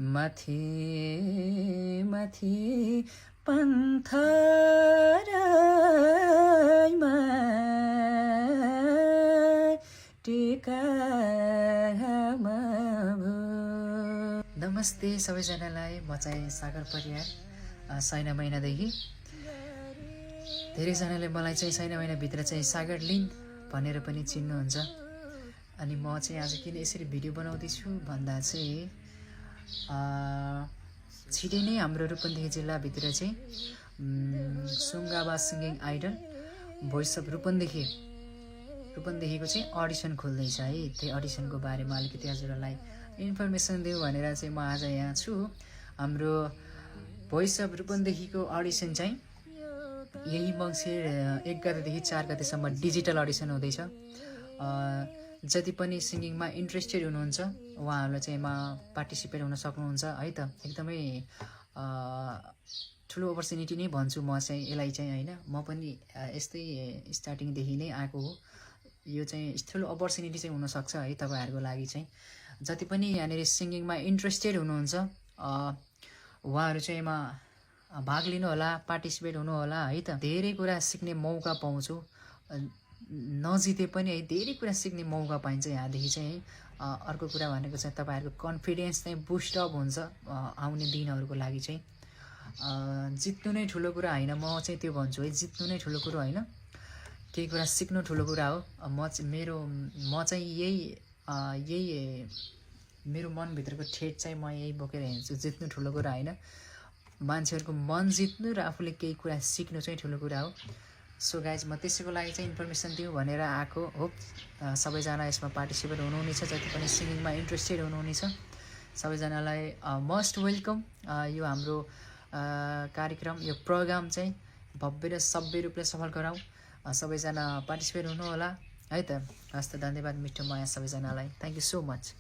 माथि माथि पन्थराइमा टिकामा भो। नमस्ते सबैजनालाई, म चाहिँ सागर परियार सैना महिनादेखि। धेरैजनाले मलाई चाहिँ सैना महिनाभित्र चाहिँ सागर लिन भनेर पनि चिन्नुहुन्छ। अनि म चाहिँ आज किन यसरी भिडियो बनाउँदैछु भन्दा चाहिँ छिटै नै हाम्रो रूपन्देही जिल्लाभित्र चाहिँ सुङ्गाबा सिङ्गिङ आइडल भोइस अफ रूपन्देहीको चाहिँ अडिसन खोल्दैछ है। त्यही अडिसनको बारेमा अलिकति हजुरहरूलाई इन्फर्मेसन दिउँ भनेर चाहिँ म आज यहाँ छु। हाम्रो भोइस अफ रूपन्देहीको अडिसन चाहिँ यही मङ्सिर 1 गतेदेखि 4 गतेसम्म डिजिटल अडिसन हुँदैछ। जति पनि सिङ्गिङमा इन्ट्रेस्टेड हुनुहुन्छ उहाँहरूलाई चाहिँ पार्टिसिपेट हुन सक्नुहुन्छ है त। एकदमै ठुलो अपर्च्युनिटी नै भन्छु म चाहिँ यसलाई चाहिँ होइन। म पनि यस्तै स्टार्टिङदेखि नै आएको हो। यो चाहिँ ठुलो अपर्च्युनिटी चाहिँ हुनसक्छ है तपाईँहरूको लागि चाहिँ। जति पनि यहाँनिर सिङ्गिङमा इन्ट्रेस्टेड हुनुहुन्छ उहाँहरू चाहिँ भाग लिनुहोला, पार्टिसिपेट हुनुहोला है त। धेरै कुरा सिक्ने मौका पाउँछु, नजिते पनि है धेरै कुरा सिक्ने मौका पाइन्छ यहाँदेखि चाहिँ है। अर्को कुरा भनेको चाहिँ तपाईँहरूको कन्फिडेन्स चाहिँ बुस्ट अप हुन्छ आउने दिनहरूको लागि चाहिँ। जित्नु नै ठुलो कुरा होइन, म चाहिँ त्यो भन्छु है। जित्नु नै ठुलो कुरो होइन, केही कुरा सिक्नु ठुलो कुरा हो। म चाहिँ यही मेरो मनभित्रको ठेट चाहिँ म यही बोकेर हिँड्छु। जित्नु ठुलो कुरा होइन, मान्छेहरूको मन जित्नु र आफूले केही कुरा सिक्नु चाहिँ ठुलो कुरा हो। सो गाइज, म त्यसैको लागि चाहिँ इन्फर्मेसन दिउँ भनेर आएको हो। सबैजना यसमा पार्टिसिपेट हुनुहुनेछ, जति पनि सिङ्गिङमा इन्ट्रेस्टेड हुनुहुनेछ सबैजनालाई मोस्ट वेलकम। यो हाम्रो कार्यक्रम, यो प्रोग्राम चाहिँ भव्य र सभ्य रूपले सफल गराउँ। सबैजना पार्टिसिपेट हुनुहोला है त। हस्त, धन्यवाद, मिठो माया सबैजनालाई। Thank you so much.